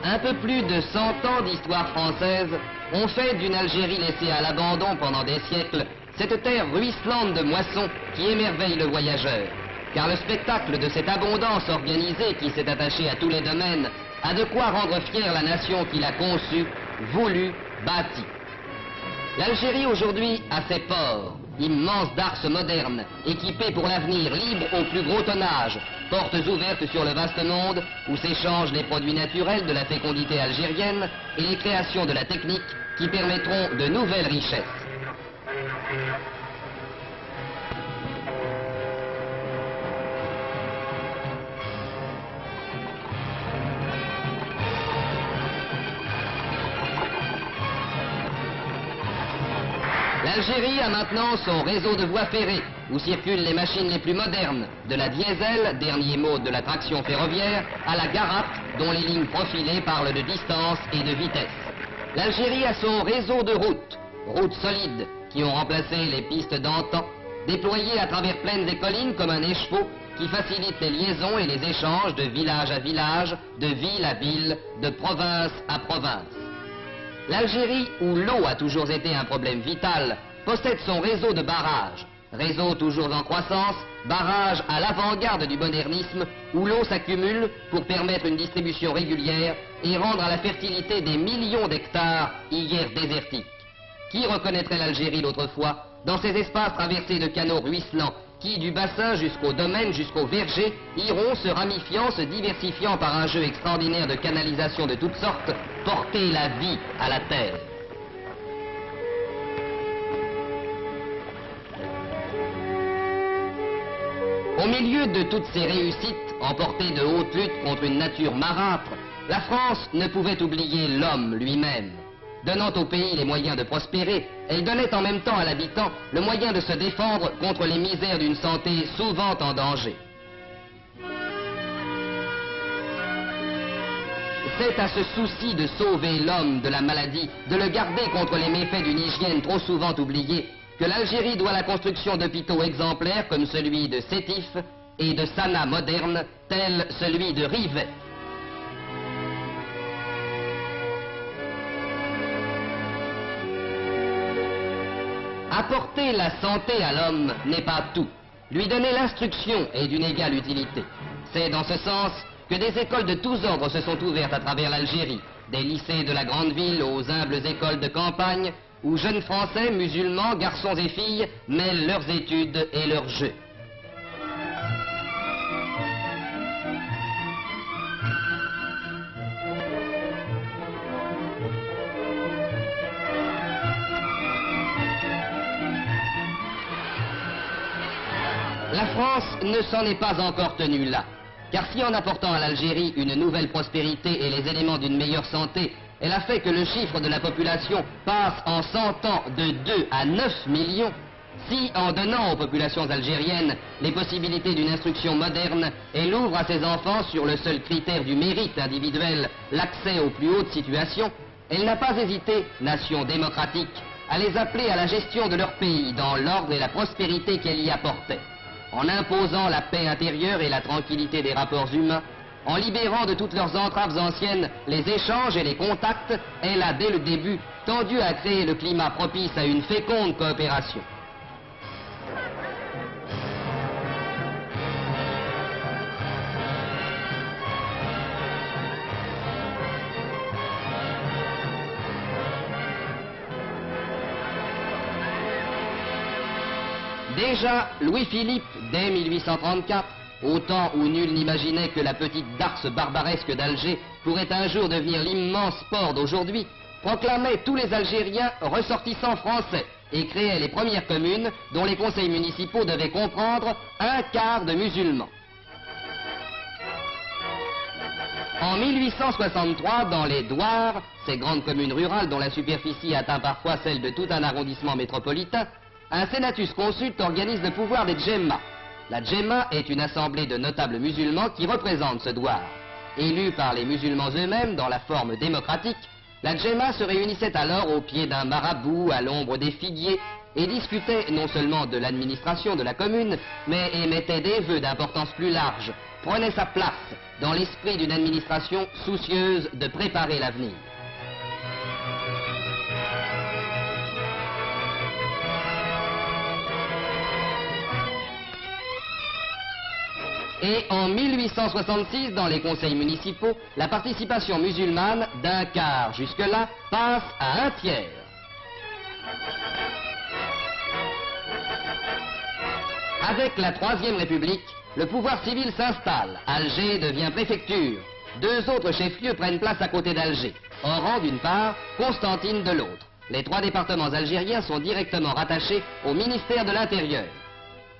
Un peu plus de 100 ans d'histoire française ont fait d'une Algérie laissée à l'abandon pendant des siècles cette terre ruisselante de moissons qui émerveille le voyageur. Car le spectacle de cette abondance organisée qui s'est attachée à tous les domaines a de quoi rendre fière la nation qui l'a conçue, voulue, bâtie. L'Algérie aujourd'hui a ses ports, immenses darses modernes, équipés pour l'avenir, libres au plus gros tonnage, portes ouvertes sur le vaste monde où s'échangent les produits naturels de la fécondité algérienne et les créations de la technique qui permettront de nouvelles richesses. L'Algérie a maintenant son réseau de voies ferrées, où circulent les machines les plus modernes, de la diesel, dernier mot de la traction ferroviaire, à la Garat, dont les lignes profilées parlent de distance et de vitesse. L'Algérie a son réseau de routes solides, qui ont remplacé les pistes d'antan, déployées à travers plaines et collines comme un écheveau, qui facilitent les liaisons et les échanges de village à village, de ville à ville, de province à province. L'Algérie, où l'eau a toujours été un problème vital, possède son réseau de barrages. Réseau toujours en croissance, barrages à l'avant-garde du modernisme, où l'eau s'accumule pour permettre une distribution régulière et rendre à la fertilité des millions d'hectares hier désertiques. Qui reconnaîtrait l'Algérie d'autrefois dans ces espaces traversés de canaux ruisselants qui, du bassin jusqu'au domaine, jusqu'au verger, iront se ramifiant, se diversifiant par un jeu extraordinaire de canalisation de toutes sortes, porter la vie à la terre. Au milieu de toutes ces réussites, emportées de haute lutte contre une nature marâtre, la France ne pouvait oublier l'homme lui-même. Donnant au pays les moyens de prospérer, elle donnait en même temps à l'habitant le moyen de se défendre contre les misères d'une santé souvent en danger. C'est à ce souci de sauver l'homme de la maladie, de le garder contre les méfaits d'une hygiène trop souvent oubliée, que l'Algérie doit la construction d'hôpitaux exemplaires comme celui de Sétif et de Sanaa modernes, tel celui de Rivet. Apporter la santé à l'homme n'est pas tout. Lui donner l'instruction est d'une égale utilité. C'est dans ce sens que des écoles de tous ordres se sont ouvertes à travers l'Algérie, des lycées de la grande ville aux humbles écoles de campagne, où jeunes Français, musulmans, garçons et filles mêlent leurs études et leurs jeux. La France ne s'en est pas encore tenue là, car si en apportant à l'Algérie une nouvelle prospérité et les éléments d'une meilleure santé, elle a fait que le chiffre de la population passe en 100 ans de 2 à 9 millions, si en donnant aux populations algériennes les possibilités d'une instruction moderne, elle ouvre à ses enfants sur le seul critère du mérite individuel l'accès aux plus hautes situations, elle n'a pas hésité, nation démocratique, à les appeler à la gestion de leur pays dans l'ordre et la prospérité qu'elle y apportait. En imposant la paix intérieure et la tranquillité des rapports humains, en libérant de toutes leurs entraves anciennes les échanges et les contacts, elle a dès le début tendu à créer le climat propice à une féconde coopération. Déjà, Louis-Philippe, dès 1834, au temps où nul n'imaginait que la petite darse barbaresque d'Alger pourrait un jour devenir l'immense port d'aujourd'hui, proclamait tous les Algériens ressortissants français et créait les premières communes dont les conseils municipaux devaient comprendre un quart de musulmans. En 1863, dans les Douars, ces grandes communes rurales dont la superficie atteint parfois celle de tout un arrondissement métropolitain, un sénatus consulte organise le pouvoir des djemmas. La djemma est une assemblée de notables musulmans qui représentent ce douar. Élus par les musulmans eux-mêmes dans la forme démocratique, la djemma se réunissait alors au pied d'un marabout à l'ombre des figuiers et discutait non seulement de l'administration de la commune, mais émettait des vœux d'importance plus large, prenait sa place dans l'esprit d'une administration soucieuse de préparer l'avenir. Et en 1866, dans les conseils municipaux, la participation musulmane, d'un quart jusque-là, passe à un tiers. Avec la Troisième République, le pouvoir civil s'installe. Alger devient préfecture. Deux autres chefs-lieux prennent place à côté d'Alger. Oran d'une part, Constantine de l'autre. Les trois départements algériens sont directement rattachés au ministère de l'Intérieur.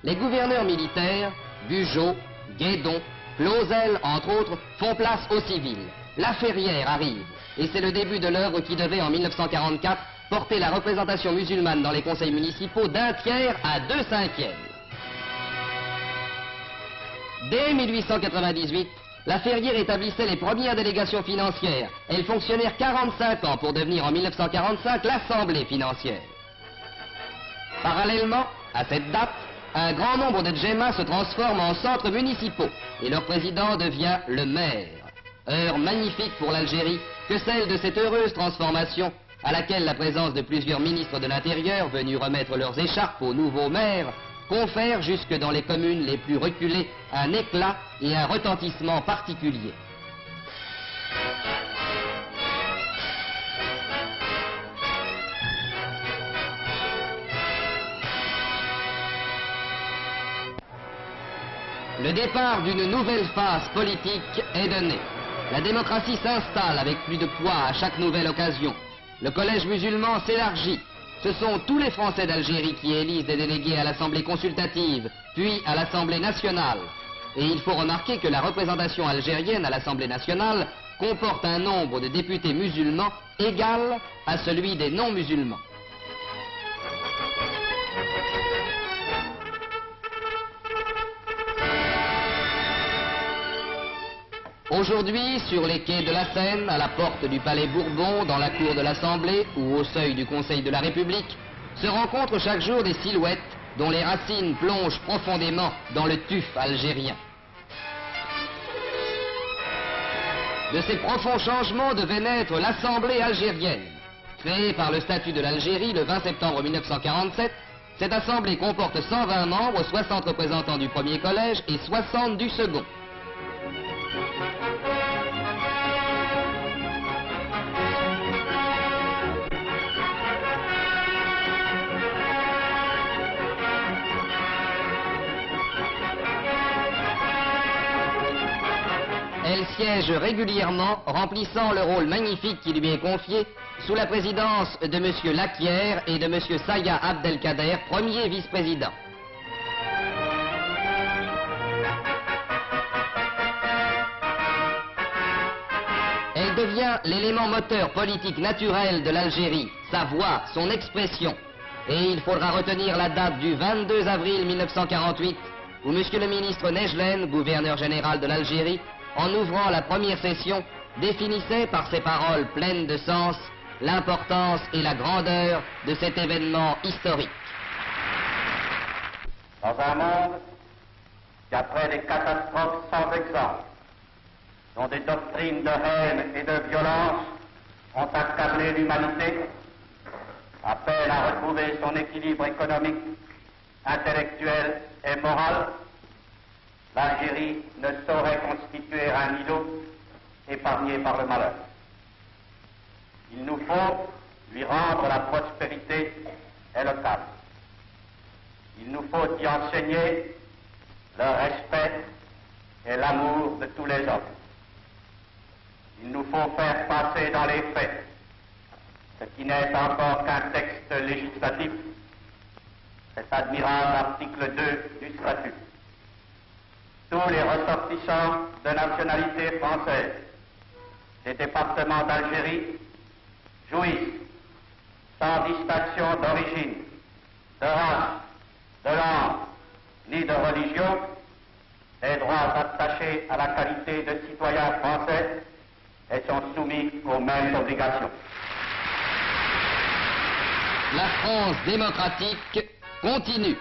Les gouverneurs militaires, Bugeaud, Guédon, Clausel, entre autres, font place aux civils. La Ferrière arrive, et c'est le début de l'œuvre qui devait, en 1944, porter la représentation musulmane dans les conseils municipaux d'un tiers à 2/5. Dès 1898, la Ferrière établissait les premières délégations financières. Elles fonctionnèrent 45 ans pour devenir en 1945 l'Assemblée financière. Parallèlement, à cette date, un grand nombre de djemmas se transforment en centres municipaux et leur président devient le maire. Heure magnifique pour l'Algérie que celle de cette heureuse transformation à laquelle la présence de plusieurs ministres de l'Intérieur venus remettre leurs écharpes aux nouveaux maires confère jusque dans les communes les plus reculées un éclat et un retentissement particuliers. Le départ d'une nouvelle phase politique est donné. La démocratie s'installe avec plus de poids à chaque nouvelle occasion. Le collège musulman s'élargit. Ce sont tous les Français d'Algérie qui élisent des délégués à l'Assemblée consultative, puis à l'Assemblée nationale. Et il faut remarquer que la représentation algérienne à l'Assemblée nationale comporte un nombre de députés musulmans égal à celui des non-musulmans. Aujourd'hui, sur les quais de la Seine, à la porte du Palais Bourbon, dans la cour de l'Assemblée ou au seuil du Conseil de la République, se rencontrent chaque jour des silhouettes dont les racines plongent profondément dans le tuf algérien. De ces profonds changements devait naître l'Assemblée algérienne. Créée par le statut de l'Algérie le 20 septembre 1947, cette Assemblée comporte 120 membres, 60 représentants du premier collège et 60 du second. Elle siège régulièrement, remplissant le rôle magnifique qui lui est confié, sous la présidence de M. Laquière et de M. Saya Abdelkader, premier vice-président. Elle devient l'élément moteur politique naturel de l'Algérie, sa voix, son expression. Et il faudra retenir la date du 22 avril 1948, où M. le ministre Nejlen, gouverneur général de l'Algérie, en ouvrant la première session, définissait par ses paroles pleines de sens l'importance et la grandeur de cet événement historique. Dans un monde qui, après des catastrophes sans exemple, dont des doctrines de haine et de violence ont accablé l'humanité, appelle à retrouver son équilibre économique, intellectuel et moral, l'Algérie ne saurait constituer un îlot épargné par le malheur. Il nous faut lui rendre la prospérité et le calme. Il nous faut y enseigner le respect et l'amour de tous les hommes. Il nous faut faire passer dans les faits ce qui n'est encore qu'un texte législatif, cet admirable article 2 du statut. Tous les ressortissants de nationalité française des départements d'Algérie jouissent, sans distinction d'origine, de race, de langue, ni de religion, des droits attachés à la qualité de citoyens français et sont soumis aux mêmes obligations. La France démocratique continue.